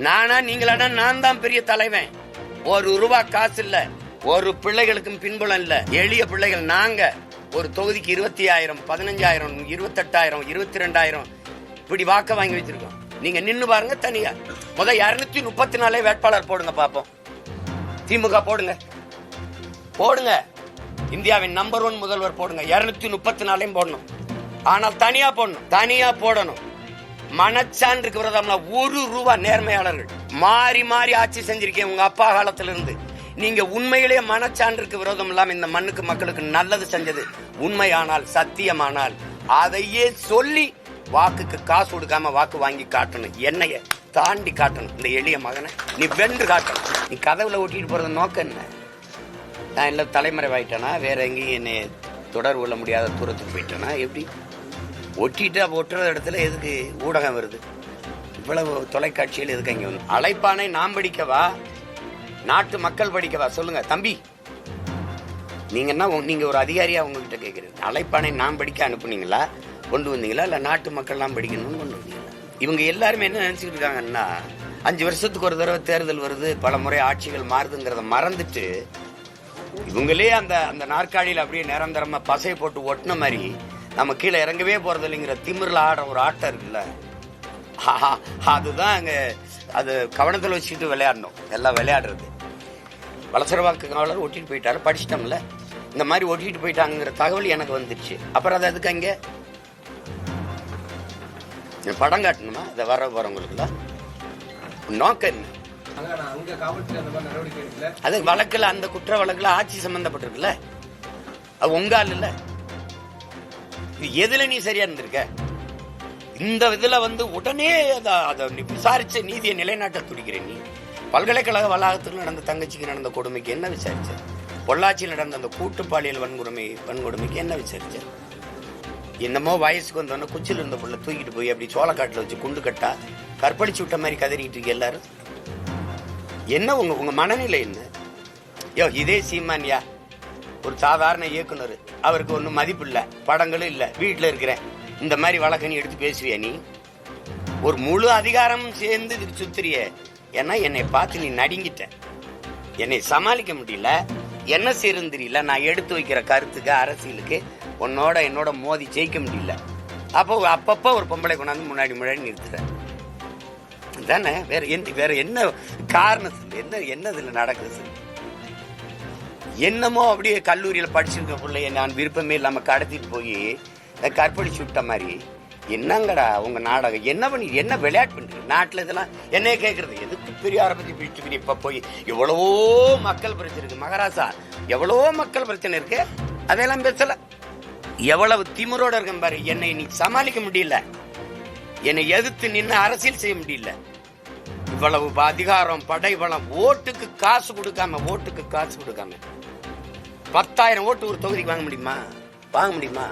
நானா நீங்களானா நான் தான் பெரிய தலைவன். ₹1 காசு இல்ல, ஒரு பிள்ளைகளுக்கும் பின்புலம் இல்ல. எளிய பிள்ளைகள் நாங்க ஒரு தொகுதிக்கு 20,000, 15,000, 28,000, 22,000 இப்படி வாக்க வாங்கி வச்சிருக்கோம். நீங்க நின்னு பாருங்க தனியா. முத 234 வேட்பாளர் போடுங்க பாப்போம். திமுக போடுங்க போடுங்க. இந்தியாவின் நம்பர் 1 முதல்வர் போடுங்க. 234 போடணும். ஆனால் தனியா போடணும், தனியா போடணும். மனச்சான்றுக்கு விரோதம்ல ₹1 நேர்மையாளர்கள் மாறி மாறி ஆட்சி செஞ்சிருக்கேன் உங்க அப்பா காலத்துல இருந்து. நீங்க உண்மையிலேயே மனச்சான்றுக்கு விரோதம் இல்லாம இந்த மண்ணுக்கு மக்களுக்கு நல்லது செஞ்சது உண்மையானால், சத்தியமானால் அதையே சொல்லி வாக்குக்கு காசு கொடுக்காம வாக்கு வாங்கி காட்டணும். என்னைய தாண்டி காட்டணும். இந்த எளிய மகனை நீ வென்று காட்டணும். நீ கதவுல ஒட்டிட்டு போறது நோக்கம் என்ன? நான் எல்லாம் தலைமறைவாயிட்டேனா? வேற எங்கேயும் என்னை தொடர்பு கொள்ள முடியாத தூரத்துக்கு போயிட்டேனா? எப்படி ஒட்டிட்டு ஒட்டுற இடத்துல எதுக்கு ஊடகம் வருது? இவ்வளவு தொலைக்காட்சியில் எதுக்கு இங்க வந்து? அழைப்பானை நாம் படிக்கவா, நாட்டு மக்கள் படிக்கவா? சொல்லுங்க தம்பி. நீங்க ஒரு அதிகாரியா உங்ககிட்ட கேட்குறேன். அழைப்பானை நாம் படிக்க அனுப்புனீங்களா, கொண்டு வந்தீங்களா, இல்ல நாட்டு மக்கள் நாம் படிக்கணும்னு கொண்டு வந்தீங்களா? இவங்க எல்லாருமே என்ன நினைச்சுட்டு இருக்காங்கன்னா, 5 வருஷத்துக்கு ஒரு தடவை தேர்தல் வருது, பல முறை ஆட்சிகள் மாறுதுங்கிறத மறந்துட்டு இவங்களே அந்த நாற்காலியில் அப்படியே நிரந்தரமா பசை போட்டு ஒட்டின மாதிரி நம்ம கீழே இறங்கவே போறது இல்லைங்கிற திமிரில் ஆடுற ஒரு ஆட்டம் இருக்குல்ல, அதுதான் அங்க அது கவனத்தில் வச்சுக்கிட்டு விளையாடணும். எல்லாம் விளையாடுறது. வலசரவாக்கு காவலர் ஒட்டிட்டு போயிட்டாரு, படிச்சிட்டோம்ல. இந்த மாதிரி ஒட்டிட்டு போயிட்டாங்கிற தகவல் எனக்கு வந்துருச்சு. அப்புறம் அது அதுக்கு அங்க படம் காட்டணுமா? அதை வர போறவங்களுக்குல நோக்கம் என்ன? அது வழக்குல, அந்த குற்ற வழக்குல ஆட்சி சம்பந்தப்பட்டிருக்குல்ல, அது உங்க ஆள் இல்ல. எதுல நீ சரியா இருந்திருக்க? இந்த இதுல உடனே அதை விசாரிச்ச நீதியை நிலைநாட்ட துடிக்கிறேன். நீ பல்கலைக்கழக வளாகத்தில் நடந்த தங்கச்சிக்கு நடந்த கொடுமைக்கு என்ன விசாரிச்ச? பொள்ளாச்சியில் நடந்த அந்த கூட்டு பாலியல் வன்கொடுமைக்கு என்ன விசாரிச்ச? என்னமோ வயசுக்கு வந்தோன்னா குச்சியில் இருந்த புள்ள தூக்கிட்டு போய் அப்படி சோளக்காட்டில் வச்சு குண்டு கட்டா கற்பழிச்சு விட்ட மாதிரி கதறிட்டு இருக்கு எல்லாரும். என்ன உங்க மனநிலை என்ன? இதே சீமான்யா ஒரு சாதாரண இயக்குனர், அவருக்கு ஒன்றும் மதிப்பு இல்லை, படங்களும் இல்லை, வீட்டில் இருக்கிறேன், இந்த மாதிரி வழக்கு நீ எடுத்து பேசுவியா? நீ ஒரு முழு அதிகாரம் சேர்ந்து சுத்திரிய. ஏன்னா என்னை பார்த்து நீ நடுங்கிட்ட, என்னை சமாளிக்க முடியல, என்ன செய்யறது தெரியல. நான் எடுத்து வைக்கிற கருத்துக்கு, அரசியலுக்கு என்னோட மோதி ஜெயிக்க முடியல. அப்பப்ப ஒரு பொம்பளை கொண்டாந்து முன்னாடி நிறுத்துற தானே. வேற என்ன காரணம் சொல்லு? என்ன இதுல நடக்குது? என்னமோ அப்படியே கல்லூரியில படிச்சிருக்க பிள்ளைய நான் விருப்பமே இல்லாம கடத்திட்டு போய் கற்பழிச்சு விட்ட மாதிரி. என்னங்கடா உங்க நாடகம்? என்ன விளையாட்டு பண்றீங்க நாட்டுல? இதெல்லாம் என்னைய கேட்கறது எதுக்கு? பெரியாரை பத்தி பிடிச்சு இப்ப போய் எவ்வளவோ மக்கள் பிரச்சனை இருக்கு மகாராசா, எவ்வளவோ மக்கள் பிரச்சனை இருக்கு, அதெல்லாம் பேசல. எவ்வளவு திமிரோட இருக்கேன் பாரு. என்னை நீ சமாளிக்க முடியல, என்னை எதிர்த்து நின்று அரசியல் செய்ய முடியல. இவ்வளவு அதிகாரம், படைபலம், ஓட்டுக்கு காசு கொடுக்காம 10,000 ஓட்டு ஒரு தொகுதிக்கு வாங்க முடியுமா?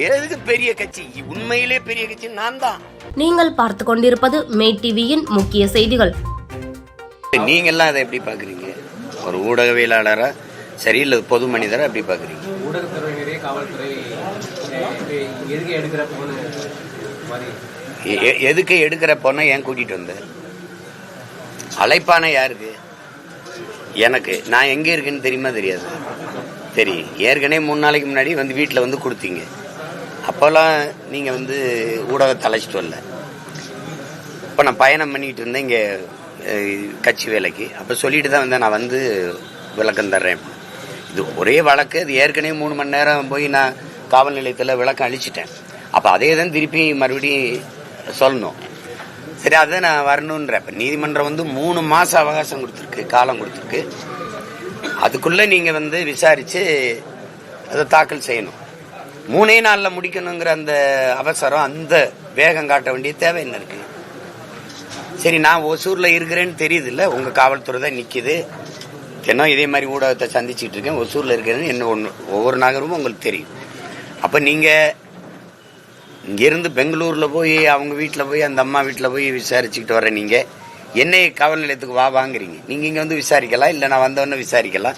எதுக்கு பெரிய கட்சி? உண்மையிலே பெரிய கட்சி நான் தான். நீங்கள் பார்த்து கொண்டிருப்பது மே டிவியின் முக்கிய செய்திகள். நீங்க எல்லாம் அதை எப்படி பாக்குறீங்க? ஒரு ஊடகவியலாளரா சரி, இல்ல பொது மனிதரா எப்படி பாக்குறீங்க? ஊடகத்துறையினரே காவல்துறை எதுக்கு எடுக்கிற பொண்ணை ஏன் கூட்டிட்டு வந்த? அழைப்பான யாருக்கு? எனக்கு. நான் எங்க இருக்குன்னு தெரியுமா? தெரியாது. தெரியும். ஏற்கனவே 3 நாளைக்கு முன்னாடி வீட்டில் கொடுத்தீங்க. அப்போல்லாம் நீங்க ஊடகத்தை அழைச்சிட்டு வரல. இப்போ நான் பயணம் பண்ணிட்டு இருந்தேன் இங்கே கட்சி வேலைக்கு. அப்போ சொல்லிட்டு தான் வந்தேன், நான் விளக்கம் தர்றேன். இது ஒரே வழக்கு. அது ஏற்கனவே 3 மணி நேரம் போய் நான் காவல் நிலையத்தில் விளக்கம் அளிச்சிட்டேன். அப்போ அதே தான் திருப்பி மறுபடியும் சொல்லணும். சரி, அதை நான் வரணுன்ற. இப்போ நீதிமன்றம் 3 மாசம் அவகாசம் கொடுத்துருக்கு, காலம் கொடுத்துருக்கு. அதுக்குள்ள நீங்க விசாரிச்சு அதை தாக்கல் செய்யணும். 3 நாள்ல முடிக்கணுங்கிற அந்த அவசரம், அந்த வேகம் காட்ட வேண்டிய தேவை என்ன இருக்கு? சரி, நான் ஒசூர்ல இருக்கிறேன்னு தெரியுது இல்ல, உங்க காவல்துறை தான் நிக்குது. தினம் இதே மாதிரி ஊடகத்தை சந்திச்சுட்டு இருக்கேன். ஒசூர்ல இருக்கிறேன்னு என்ன ஒவ்வொரு நகரமும் உங்களுக்கு தெரியும். அப்ப நீங்க இங்கிருந்து பெங்களூர்ல போய் அவங்க வீட்டுல போய் அந்த அம்மா வீட்டுல போய் விசாரிச்சுக்கிட்டு வர நீங்க என்னை காவல் நிலையத்துக்கு வாங்குறீங்க. நீங்க இங்க விசாரிக்கலாம், இல்ல நான் வந்தவொடனே விசாரிக்கலாம்.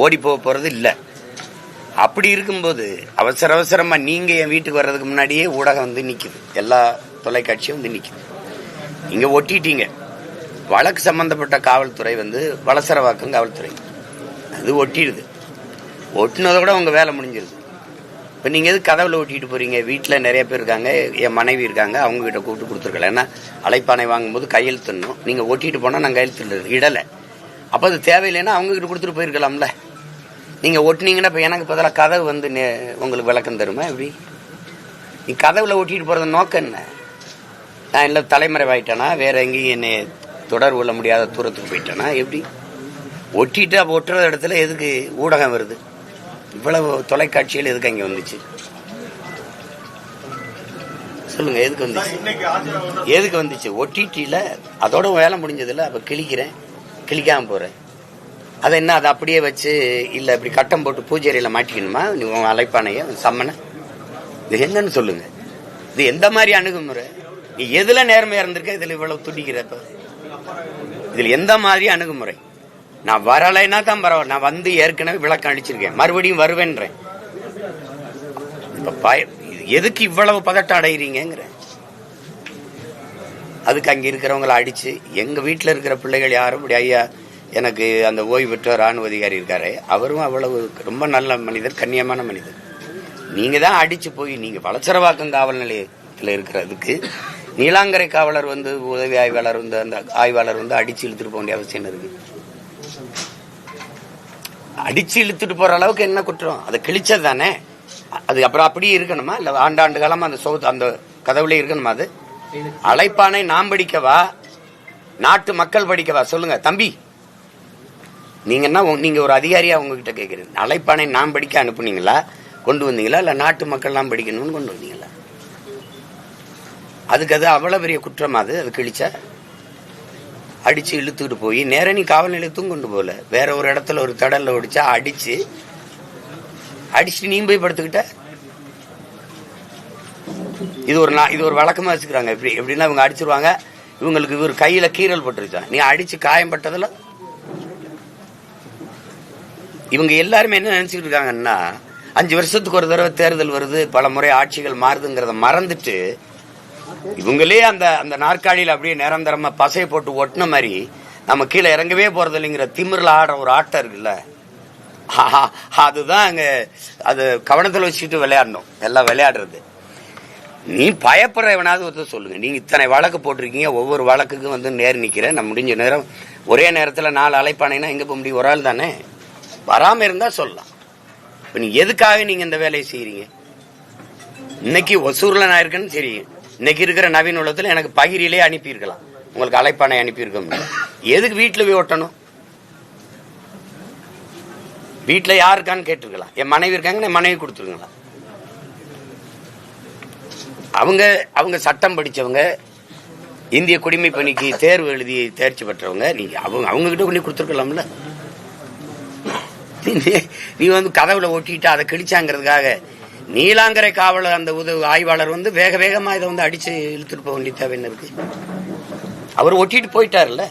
ஓடி போறது இல்ல. அப்படி இருக்கும்போது அவசரமா நீங்க என் வீட்டுக்கு வர்றதுக்கு முன்னாடியே ஊடகம் நிக்குது, எல்லா தொலைக்காட்சியும் நிக்குது. நீங்க ஒட்டிட்டீங்க. வழக்கு சம்பந்தப்பட்ட காவல்துறை வந்து வலசரவாக்கம் காவல்துறை, அது ஒட்டிடுது. ஒட்டினதை கூட உங்க வேலை முடிஞ்சிருது. இப்போ நீங்கள் எது கதவுல ஒட்டிட்டு போறீங்க? வீட்டில் நிறைய பேர் இருக்காங்க, என் மனைவி இருக்காங்க, அவங்க கிட்ட கூப்பிட்டு கொடுத்துருக்கல. ஏன்னா அழைப்பானை வாங்கும்போது கையெழுத்துணும், நீங்கள் ஒட்டிட்டு போனால் நான் கையெழுத்து இடலை. அப்போ அது தேவையில்லைன்னா அவங்க கிட்ட கொடுத்துட்டு போயிருக்கலாம்ல. நீங்கள் ஒட்டினீங்கன்னா இப்போ எனக்கு பதிலாக கதவு வந்து உங்களுக்கு விளக்கம் தருமா? எப்படி நீ கதவுல ஒட்டிட்டு போகிறது நோக்கம் என்ன? நான் இல்லை தலைமறைவாயிட்டேனா, வேற எங்கேயும் என்னை தொடர்பு கொள்ள முடியாத தூரத்துக்கு போயிட்டேனா? எப்படி ஒட்டிட்டு அப்போ ஒட்டுற இடத்துல எதுக்கு ஊடகம் வருது? இவ்வளவு தொலைக்காட்சியில் எதுக்கு அங்கே வந்துச்சு சொல்லுங்க? எதுக்கு வந்துச்சு? எதுக்கு வந்துச்சு? ஒட்டிட்டில அதோட வேலை முடிஞ்சதில்ல. அப்போ கிழிக்கிறேன், கிழிக்காம போறேன். அதை என்ன அதை அப்படியே வச்சு இல்லை இப்படி கட்டம் போட்டு பூஜை அறையில் மாட்டிக்கணுமா? உங்க அழைப்பானைய சம்மனை இது என்னன்னு சொல்லுங்க. இது எந்த மாதிரி அணுகுமுறை? நீ எதுல நேர்மையா இருந்திருக்க? இதுல இவ்வளவு துடிக்கிறப்ப இதுல எந்த மாதிரி அணுகுமுறை? நான் வரலைன்னா தான் பரவாயில்ல, நான் வந்து ஏற்கனவே விளக்கம் அளிச்சிருக்கேன், மறுபடியும் வருவேன்றேன். இப்ப எதுக்கு இவ்வளவு பதட்டம் அடைகிறீங்கிற? அதுக்கு அங்க இருக்கிறவங்களை அடிச்சு, எங்க வீட்டுல இருக்கிற பிள்ளைகள் யாரும் இப்படி, ஐயா எனக்கு அந்த ஓய்வு பெற்ற ராணுவ அதிகாரி இருக்காரு, அவரும் அவ்வளவு ரொம்ப நல்ல மனிதர், கண்ணியமான மனிதர். நீங்க தான் அடிச்சு போய் நீங்க வலசரவாக்கம் காவல் நிலையத்தில் இருக்கிறதுக்கு நீலாங்கரை காவலர் வந்து உதவி ஆய்வாளர் வந்து அந்த ஆய்வாளர் வந்து அடிச்சு இழுத்துட்டு போக வேண்டிய அவசியம் இருக்கு? அடிச்சு இழுத்துட்டு போற அளவுக்கு என்ன குற்றம்? அதை கிழிச்சது தானே. அது அப்புறம் அப்படியே இருக்கணுமா? இல்ல ஆண்டாண்டு காலமா அந்த அந்த கதவுல இருக்கணுமா? அது அழைப்பானை நாம் படிக்கவா, நாட்டு மக்கள் படிக்கவா? சொல்லுங்க தம்பி, நீங்க ஒரு அதிகாரியா உங்ககிட்ட கேட்கிறேன். அழைப்பானை நாம் படிக்க அனுப்புனீங்களா, கொண்டு வந்தீங்களா, இல்ல நாட்டு மக்கள் நாம் படிக்கணும்னு கொண்டு வந்தீங்களா? அதுக்கு அது அவ்வளவு பெரிய குற்றம். அது கிழிச்சா அடிச்சு இழுத்துட்டு போய் நேர நீ காவல் நிலையத்தும் கொண்டு போல, வேற ஒரு இடத்துல ஒரு தடல்ல ஒடிச்சா அடிச்சுட்டு நீ போய் படுத்துக்கிட்ட. இது ஒரு வழக்கமா வச்சுக்கிறாங்க. எப்படின்னா இவங்க அடிச்சிருவாங்க, இவங்களுக்கு இவர் கையில கீறல் பட்டுருச்சா, நீ அடிச்சு காயம் பட்டதுல இவங்க எல்லாருமே என்ன நினைச்சுட்டு இருக்காங்கன்னா, 5 வருஷத்துக்கு ஒரு தடவை தேர்தல் வருது, பல முறை ஆட்சிகள் மாறுதுங்கிறத மறந்துட்டு இவங்களே அந்த நாற்காலியில் அப்படியே நிரந்தரமா பசையை போட்டு ஒட்டின மாதிரி நம்ம கீழே இறங்கவே போறது இல்லைங்கிற திமிரில் ஆடுற ஒரு ஆட்டம் இருக்குல்ல, அதுதான் அங்க அது கவனத்தில் வச்சுட்டு விளையாடணும். எல்லாம் விளையாடுறது. நீ பயப்படுறவனாவது ஒருத்தர் சொல்லுங்க. நீங்க இத்தனை வழக்கு போட்டிருக்கீங்க, ஒவ்வொரு வழக்குக்கும் வந்து நேர் நிக்கிறேன், நான் முடிஞ்ச நேரம் ஒரே நேரத்தில் 4 அழைப்பானைனா எங்க போக முடியும்? ஒரு ஆள் தானே. வராம இருந்தா சொல்லலாம். இப்ப நீங்க எதுக்காக நீங்க இந்த வேலையை செய்யறீங்க? இன்னைக்கு ஒசூர்ல நான் இருக்கேன்னு சரி, இன்னைக்கு இருக்கிற நவீன உலகத்துல எனக்கு பகிரிலே அனுப்பியிருக்கலாம், உங்களுக்கு அழைப்பானை அனுப்பியிருக்க. எதுக்கு வீட்டுல போய் ஒட்டணும்? வீட்டுல யாருக்கான்னு கேட்டிருக்கலாம். என் மனைவி இருக்காங்க, என் மனைவி கொடுத்துருங்களா? அவங்க சட்டம் படிச்சவங்க, இந்திய குடிமை பணிக்கு தேர்வு எழுதி தேர்ச்சி பெற்றவங்க. நீங்க அவங்க கிட்ட கொண்டு கொடுத்துருக்கலாம்ல. நீ வந்து கதவுல ஒட்டிட்டு அதை கிழிச்சாங்கிறதுக்காக நீலாங்கரை காவலர் அந்த உதவி ஆய்வாளர் வந்து வேக வேகமா இதை வந்து அடிச்சு இழுத்துட்டு போக வேண்டிய தேவை என்ன இருக்கு? அவர் ஒட்டிட்டு போயிட்டாருல்ல,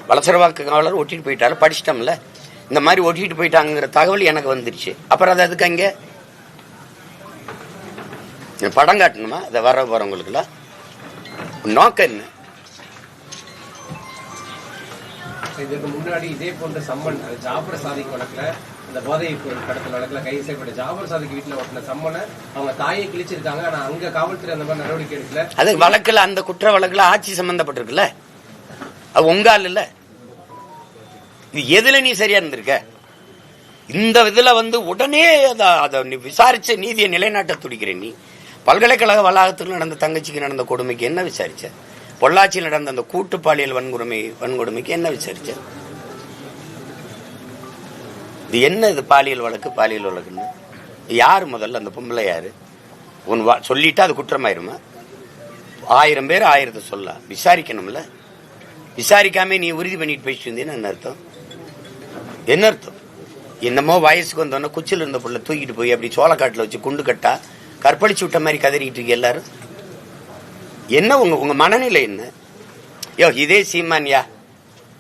வலசரவாக்கு காவலர் ஒட்டிட்டு போயிட்டாரு, படிச்சிட்டோம்ல. இந்த மாதிரி ஒட்டிட்டு போயிட்டாங்கிற தகவல் எனக்கு வந்துருச்சு. அப்புறம் அது அதுக்கு அங்க படம் காட்டணுமா? அதை வர போறவங்களுக்குலாம் நோக்கம் என்ன? இதற்கு முன்னாடி இதே போன்ற சம்மன் ஜாபர் சாதிக் வழக்குல, இந்த போதை கடத்தல் வழக்குல கைது செய்யப்பட்ட ஜாபர் சாதிக் வீட்டுல ஒட்டின சம்மனை அவங்க தாயை கிழிச்சிருக்காங்க. ஆனா அங்க காவல்துறை அந்த மாதிரி நடவடிக்கை எடுக்கல. அது வழக்குல, அந்த குற்ற வழக்குல ஆட்சி சம்பந்தப்பட்டிருக்குல்ல, அது உங்க ஆள் இல்ல. இது எதுல நீ சரியா இருந்திருக்க? இந்த இதுல வந்து உடனே அதை விசாரிச்ச நீதியை நிலைநாட்ட துடிக்கிறேன். நீ பல்கலைக்கழக வளாகத்தில் நடந்த தங்கச்சிக்கு நடந்த கொடுமைக்கு என்ன விசாரிச்ச? பொள்ளாச்சியில் நடந்த அந்த கூட்டு பாலியல் வன்கொடுமைக்கு என்ன விசாரிச்ச? இது என்ன? இது பாலியல் வழக்குன்னு யாரு? முதல்ல அந்த பொம்பளை யாரு? சொல்லிட்டா அது குற்றமாயிருமா? 1000 பேர் 1000 சொல்ல விசாரிக்கணும்ல. விசாரிக்காம நீ உறுதி பண்ணிட்டு போயிட்டு இருந்தீன்னு என்ன அர்த்தம்? என்ன அர்த்தம்? என்னமோ வயசுக்கு வந்தோன்னா குச்சில இருந்த பொருளை தூக்கிட்டு போய் அப்படி சோளக்காட்டுல வச்சு குண்டு கட்டா கற்பழிச்சு விட்ட மாதிரி கதறிட்டு இருக்கு எல்லாரும். என்ன உங்க மனநிலை என்ன? இதே சீமான்யா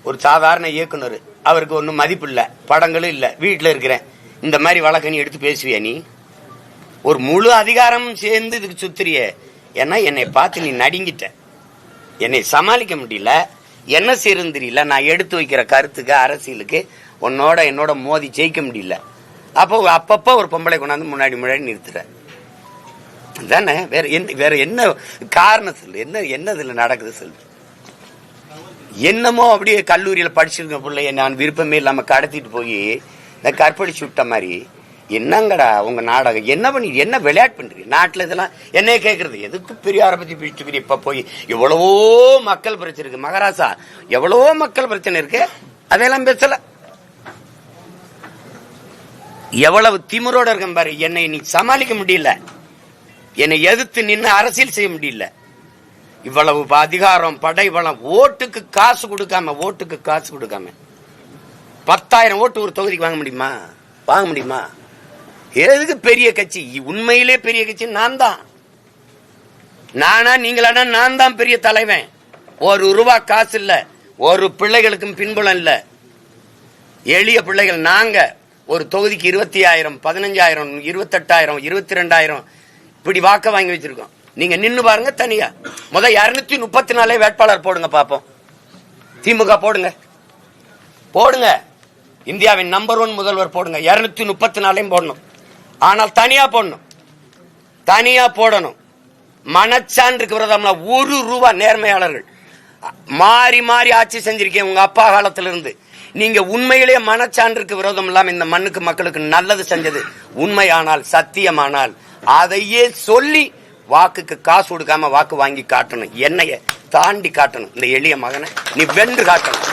ஒரு சாதாரண இயக்குனர், அவருக்கு ஒன்றும் மதிப்பு இல்லை, படங்களும் இல்லை, வீட்டில் இருக்கிறேன், இந்த மாதிரி வழக்க நீ எடுத்து பேசுவியா? நீ ஒரு முழு அதிகாரம் சேர்ந்து இதுக்கு சுத்துறிய. ஏன்னா என்னை பார்த்து நீ நடுங்கிட்ட, என்னை சமாளிக்க முடியல, என்ன செய்யறது தெரியல. நான் எடுத்து வைக்கிற கருத்துக்கு அரசியலுக்கு என்னோட மோதி ஜெயிக்க முடியல. அப்பப்ப ஒரு பொம்பளை கொண்டாந்து முன்னாடி நிறுத்துற தானே. வேற என்ன காரணம் சொல்லு? என்ன இதுல நடக்குது சொல்லு? என்னமோ அப்படியே கல்லூரியில படிச்சிருக்க பிள்ளைய நான் விருப்பமே இல்லாம கடத்திட்டு போய் கற்பழிச்சு விட்ட மாதிரி. என்னங்கடா உங்க நாடகம்? என்ன விளையாட்டு பண்றீங்க நாட்டுல? இதெல்லாம் என்னைய கேக்குறது எதுக்கு? பெரியார பத்தி பேசிட்டு இப்ப போய் எவ்வளவோ மக்கள் பிரச்சனை இருக்கு மகாராசா, எவ்வளவோ மக்கள் பிரச்சனை இருக்கு, அதெல்லாம் பேசல. எவ்வளவு திமிரோட இருக்க பாரு. என்னை நீ சமாளிக்க முடியல, என்னை எதிர்த்து நின்று அரசியல் செய்ய முடியல. இவ்வளவு அதிகாரம், படை பலம், ஓட்டுக்கு காசு கொடுக்காம 10,000 ஓட்டு ஒரு தொகுதிக்கு வாங்க முடியுமா? எதுக்கு பெரிய கட்சி? உண்மையிலே பெரிய கட்சி நான் தான். நானா நீங்களானா நான் தான் பெரிய தலைவன். ₹1 காசு இல்ல, ஒரு பிள்ளைகளுக்கும் பின்புலம் இல்ல. எளிய பிள்ளைகள் நாங்க. ஒரு தொகுதிக்கு 20,000, 15,000, 28,000, 22,000 இப்படி வாக்க வாங்கி வச்சிருக்கோம். நீங்க நின்னு பாருங்க தனியா. 234 வேட்பாளர் போடுங்க பாப்போம். திமுக போடுங்க. இந்தியாவின் நம்பர் 1 முதல்வர் போடுங்க. 234 போடணும். ஆனால் தனியா போடணும். மனச்சான்றுக்கு விரோதம்னா ₹1 நேர்மையாளர்கள் மாறி ஆட்சி செஞ்சிருக்கேன் உங்க அப்பா காலத்திலிருந்து. நீங்க உண்மையிலேயே மனச்சான்றுக்கு விரோதம் இல்லாம இந்த மண்ணுக்கு மக்களுக்கு நல்லது செஞ்சது உண்மையானால், சத்தியமானால் அதையே சொல்லி வாக்குக்கு காசு கொடுக்காம வாக்கு வாங்கி காட்டணும். என்னைய தாண்டி காட்டணும். இந்த எளிய மகனை நீ வென்று காட்டணும்.